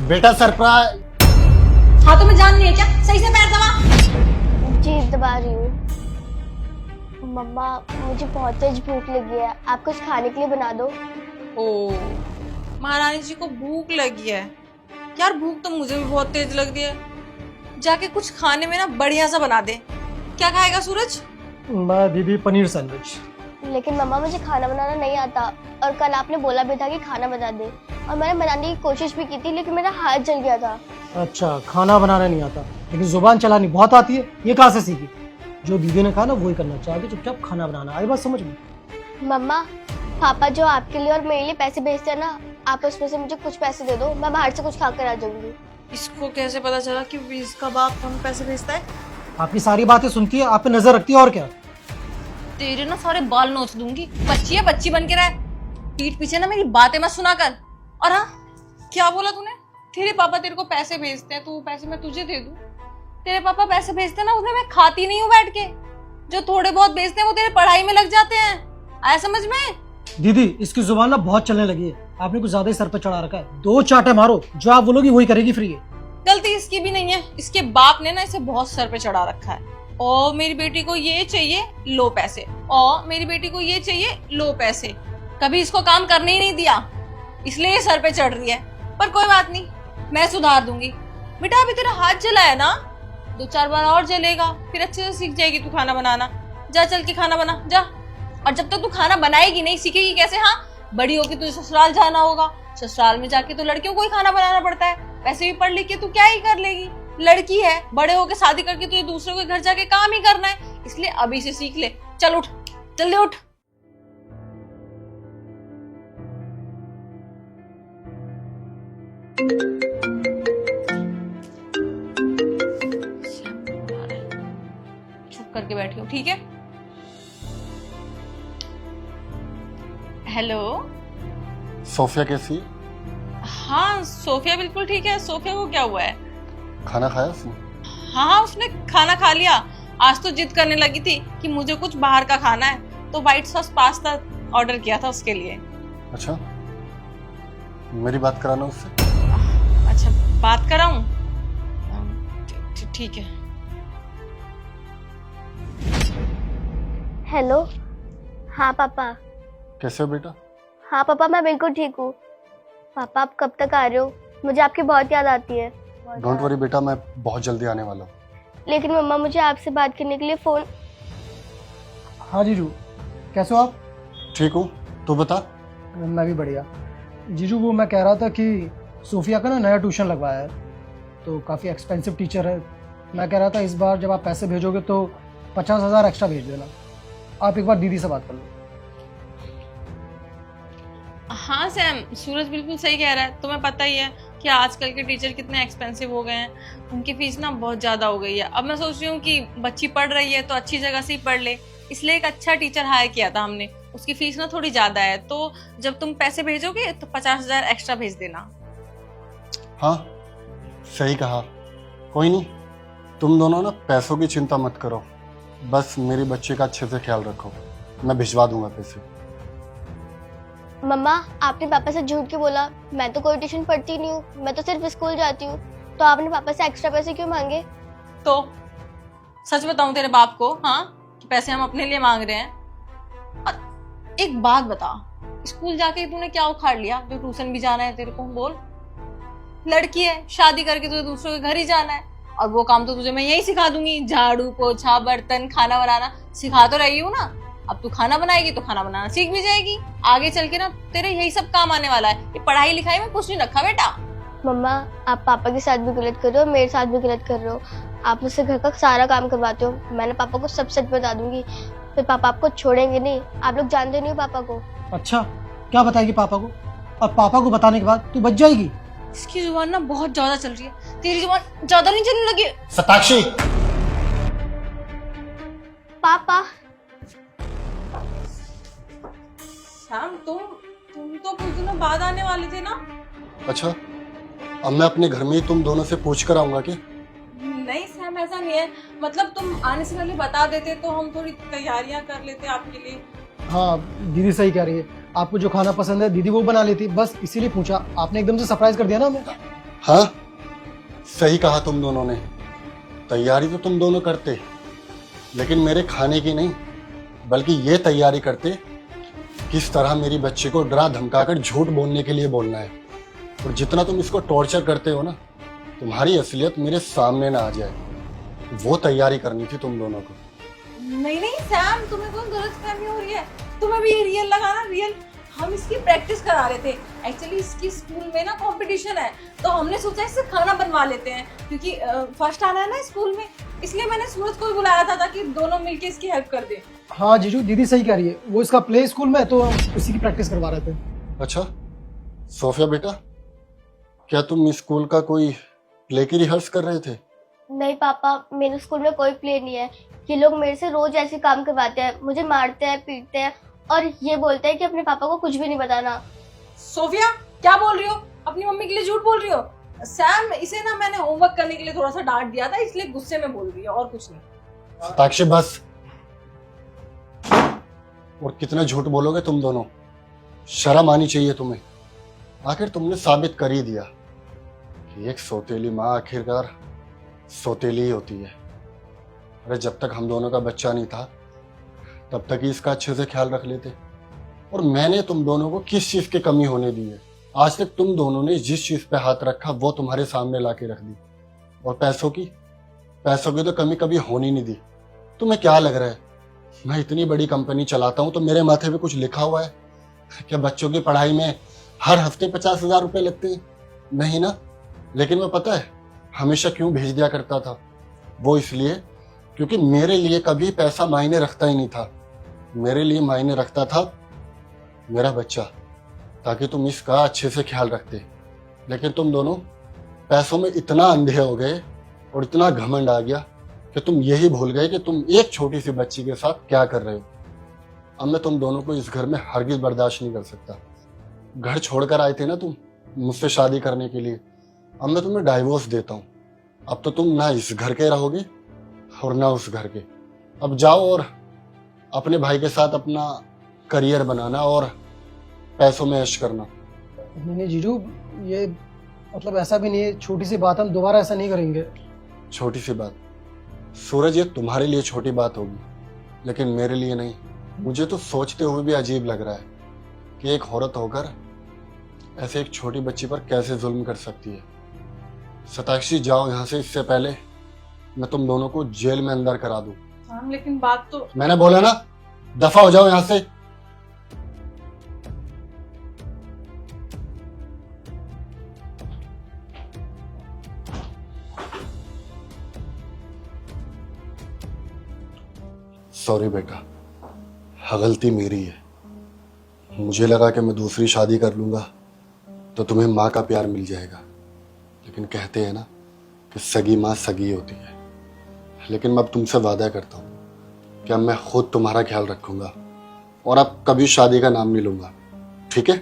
बेटा सरप्राइज। हाथों में जान नहीं है क्या? सही से पैर दबा। जी दबा रही हूँ। मम्मा मुझे बहुत तेज भूख लगी है, आप कुछ खाने के लिए बना दो। ओ, महारानी जी को भूख लगी है यार। भूख तो मुझे भी बहुत तेज लग रही है। जाके कुछ खाने में ना बढ़िया सा बना दे। क्या खाएगा सूरज? मैं दीदी पनीर सैंडविच। लेकिन मम्मा मुझे खाना बनाना नहीं आता, और कल आपने बोला भी था कि खाना बना दे, और मैंने बनाने की कोशिश भी की थी, लेकिन मेरा हाथ जल गया था। अच्छा, खाना बनाना नहीं आता लेकिन जुबान चलानी बहुत आती है, ये कहाँ से सीखी? जो दीदी ने कहा ना वही करना चाहिए, चुपचाप खाना बनाना। आई बात समझ में? मम्मा पापा जो आपके लिए और मेरे लिए पैसे भेजते हैं ना, आप उसमें से मुझे कुछ पैसे दे दो, मैं बाहर से कुछ खा कर आ जाऊंगी। इसको कैसे पता चला कि इसका बाप हम पैसे भेजता है? आपकी सारी बातें सुनती है, आप पे नजर रखती है, और क्या? तेरे ना सारे बाल नोच दूंगी। बच्ची है, बच्ची बन के रह। पीठ पीछे ना मेरी बातें मत सुना कर। और हाँ, क्या बोला तूने? तेरे पापा तेरे को पैसे भेजते हैं, तो पैसे मैं तुझे दे दूं? तेरे पापा पैसे भेजते हैं ना, उसमें मैं खाती नहीं हूँ बैठ के। जो थोड़े बहुत भेजते हैं वो तेरे पढ़ाई में लग जाते हैं। आया समझ में? दीदी इसकी जुबान ना बहुत चलने लगी है, आपने कुछ ज्यादा ही सर पे चढ़ा रखा है। 2 चाटे मारो, जो आप बोलोगी वही करेगी फ्री है। गलती इसकी भी नहीं है, इसके बाप ने ना इसे बहुत सर पे चढ़ा रखा है। और मेरी बेटी को ये चाहिए, लो पैसे। और मेरी बेटी को ये चाहिए, लो पैसे। कभी इसको काम करने ही नहीं दिया, इसलिए ये सर पे चढ़ रही है। पर कोई बात नहीं, मैं सुधार दूंगी। बेटा अभी तेरा हाथ जला है ना, 2-4 बार और जलेगा, फिर अच्छे से सीख जाएगी तू खाना बनाना। जा चल के खाना बना जा। और जब तक तू खाना बनाएगी नहीं, सीखेगी कैसे? हाँ, बड़ी होगी तुझे ससुराल जाना होगा, ससुराल में जाके तो लड़कियों को ही खाना बनाना पड़ता है। वैसे भी पढ़ लिख के तू क्या ही कर लेगी, लड़की है। बड़े होके शादी करके तुझे दूसरों के घर जाके काम ही करना है, इसलिए अभी से सीख ले। चल उठ, जल्दी उठ। चुप करके बैठी हूँ, ठीक है? हेलो। सोफिया कैसी है? हाँ, सोफिया बिल्कुल ठीक है। सोफिया को क्या हुआ है? खाना खाया उसने? हाँ, उसने खाना खा लिया। आज तो जिद करने लगी थी कि मुझे कुछ बाहर का खाना है, तो व्हाइट सॉस पास्ता ऑर्डर किया था उसके लिए। अच्छा, मेरी बात कराना उससे। अच्छा, बात कराऊं? ठीक है। हेलो। हाँ पापा। कैसे हो बेटा? हाँ पापा, मैं बिल्कुल ठीक हूँ। पापा आप कब तक आ रहे हो? मुझे आपकी बहुत याद आती है। डोंट वरी बेटा, मैं बहुत जल्दी आने वाला हूँ। लेकिन मम्मा मुझे आपसे बात करने के लिए फोन। हाँ जीजू, कैसे हो आप? ठीक हूँ, तू बता। मैं भी बढ़िया। जीजू वो मैं कह रहा था कि सोफिया का ना नया ट्यूशन लगवाया है, तो काफ़ी एक्सपेंसिव टीचर है। मैं कह रहा था इस बार जब आप पैसे भेजोगे तो 50,000 एक्स्ट्रा भेज देना। आप एक बार दीदी से बात कर लो। हाँ सैम, सूरज बिल्कुल सही कह रहा है। तुम्हें पता ही है कि आजकल के टीचर कितने एक्सपेंसिव हो गए हैं। उनकी फीस ना बहुत ज़्यादा हो गई है। अब मैं सोच रही हूँ कि बच्ची पढ़ रही है तो अच्छी जगह से ही पढ़ ले, इसलिए एक अच्छा टीचर हायर किया था हमने। उसकी फीस ना थोड़ी ज़्यादा है, तो जब तुम पैसे भेजोगे तो 50,000 एक्स्ट्रा भेज देना। हाँ सही कहा। कोई नहीं, तुम दोनों ना पैसों की चिंता मत करो, बस मेरी बच्चे का अच्छे से ख्याल रखो। मैं भिजवा दूंगा पैसे। मम्मा आपने पापा से झूठ क्यों बोला? मैं तो कोई ट्यूशन पढ़ती नहीं हूँ, मैं तो सिर्फ स्कूल जाती हूँ। तो आपने पापा से एक्स्ट्रा पैसे क्यों मांगे? तो सच बताऊं तेरे बाप को, हाँ, कि पैसे हम अपने लिए मांग रहे हैं? और एक बात बता, स्कूल जाके तूने क्या उखाड़ लिया जो ट्यूशन भी जाना है तेरे को? बोल। लड़की है, शादी करके तुझे दूसरों के घर ही जाना है, और वो काम तो तुझे मैं यही सिखा दूंगी। झाड़ू पोछा बर्तन खाना बनाना सिखा तो रही हूँ ना। अब तू खाना बनाएगी तो खाना बनाना सीख भी जाएगी। आगे चल के ना तेरे यही सब काम आने वाला है। ये पढ़ाई लिखाई में कुछ नहीं रखा बेटा। मम्मा आप पापा के साथ भी गलत कर रहे हो, मेरे साथ भी गलत कर रहे हो। आप मुझसे घर का सारा काम करवाते हो। मैंने पापा को सब सच बता दूंगी, फिर पापा आपको छोड़ेंगे नहीं। आप लोग जानते नहीं हो पापा को। अच्छा, क्या बताएगी पापा को? और पापा को बताने के बाद तू बच जाएगी? इसकी जुबान ना बहुत ज्यादा चल रही है। तेरी जुबान ज्यादा नहीं चलने लगी? सताक्षी, पापा श्याम, तुम तो कुछ दिनों बाद आने वाले थे ना? अच्छा अब मैं अपने घर में ही तुम दोनों से पूछ कर आऊंगा क्या? नहीं सैम, ऐसा नहीं है। मतलब तुम आने से पहले बता देते तो हम थोड़ी तैयारियां कर लेते आपके लिए। हाँ दीदी सही कह रही है, आपको जो खाना पसंद है दीदी वो बना लेती, बस इसीलिए पूछा। आपने एकदम से सरप्राइज कर दिया ना हमें। हाँ, सही कहा तुम दोनों ने। तैयारी तो तुम दोनों करते, लेकिन मेरे खाने की नहीं, बल्कि ये तैयारी करते किस तरह मेरी बच्ची को डरा धमकाकर झूठ बोलने के लिए बोलना है। और जितना तुम इसको टॉर्चर करते हो ना, तुम्हारी असलियत मेरे सामने ना आ जाए, वो तैयारी करनी थी तुम दोनों को। नहीं नहीं सैम, तुम्हें कोई गलतफहमी हो रही है। तुम्हें भी रियल लगा ना, रियल। हम इसकी प्रैक्टिस करा रहे थे। एक्चुअली इसकी स्कूल में ना कंपटीशन है, तो हमने सोचा इससे खाना बनवा लेते हैं, क्योंकि फर्स्ट आना है ना स्कूल में, इसलिए मैंने सूरज को भी बुलाया था ताकि दोनों मिलके इसकी हेल्प कर दे। हाँ जीजू, दीदी सही कह रही है, वो इसका प्ले स्कूल में है तो हम उसी की प्रैक्टिस करवा रहे थे। अच्छा सोफिया बेटा, क्या तुम स्कूल का कोई प्ले की रिहर्स कर रहे थे? नहीं पापा, मेरे स्कूल में कोई प्ले नहीं है। ये लोग मेरे से रोज ऐसे काम करवाते हैं, मुझे मारते हैं, पीटते हैं और ये बोलते हैं कि अपने पापा को कुछ भी नहीं बताना। सोफिया, क्या बोल रही हो? अपनी मम्मी के लिए झूठ बोल रही हो? सैम, इसे ना मैंने होमवर्क करने के लिए थोड़ा सा डांट दिया था, इसलिए गुस्से में बोल रही है, और कुछ नहीं। साक्षी बस। और कितना झूठ बोलोगे तुम दोनों? शर्म आनी चाहिए तुम्हें। आखिर तुमने साबित कर ही दिया कि एक सौतेली माँ आखिरकार सौतेली ही होती है। अरे जब तक हम दोनों का बच्चा नहीं था, तब तक ही इसका अच्छे से ख्याल रख लेते। और मैंने तुम दोनों को किस चीज की कमी होने दी है? आज तक तुम दोनों ने जिस चीज पे हाथ रखा वो तुम्हारे सामने लाके रख दी। और पैसों की तो कमी कभी होनी नहीं दी। तुम्हें क्या लग रहा है मैं इतनी बड़ी कंपनी चलाता हूं तो मेरे माथे पे कुछ लिखा हुआ है क्या? बच्चों की पढ़ाई में हर हफ्ते 50,000 रुपए लगते हैं? नहीं ना। लेकिन मैं पता है हमेशा क्यों भेज दिया करता था? वो इसलिए क्योंकि मेरे लिए कभी पैसा मायने रखता ही नहीं था। मेरे लिए मायने रखता था मेरा बच्चा, ताकि तुम इसका अच्छे से ख्याल रखते। लेकिन तुम दोनों पैसों में इतना अंधे हो गए और इतना घमंड आ गया कि तुम यही भूल गए कि तुम एक छोटी सी बच्ची के साथ क्या कर रहे हो। अब मैं तुम दोनों को इस घर में हरगिज बर्दाश्त नहीं कर सकता। घर छोड़कर आए थे ना तुम मुझसे शादी करने के लिए, अब मैं तुम्हें डाइवोर्स देता हूँ। अब तो तुम ना इस घर के रहोगे और ना उस घर के। अब जाओ और अपने भाई के साथ अपना करियर बनाना और पैसों में ऐश करना। नहीं नहीं जीजू, ये मतलब ऐसा भी नहीं है, छोटी सी बात, हम दोबारा ऐसा नहीं करेंगे। छोटी सी बात सूरज, ये तुम्हारे लिए छोटी बात होगी, लेकिन मेरे लिए नहीं। मुझे तो सोचते हुए भी अजीब लग रहा है कि एक औरत होकर ऐसे एक छोटी बच्ची पर कैसे जुल्म कर सकती है। सताक्षी जाओ यहाँ से, इससे पहले मैं तुम दोनों को जेल में अंदर करा दूं। हाँ, लेकिन बात तो मैंने बोला ना, दफा हो जाओ यहाँ से। सॉरी बेटा, गलती मेरी है। मुझे लगा कि मैं दूसरी शादी कर लूंगा तो तुम्हें माँ का प्यार मिल जाएगा, लेकिन कहते हैं ना कि सगी माँ सगी होती है। लेकिन मैं अब तुमसे वादा करता हूँ कि अब मैं खुद तुम्हारा ख्याल रखूंगा और अब कभी शादी का नाम नहीं लूंगा, ठीक है?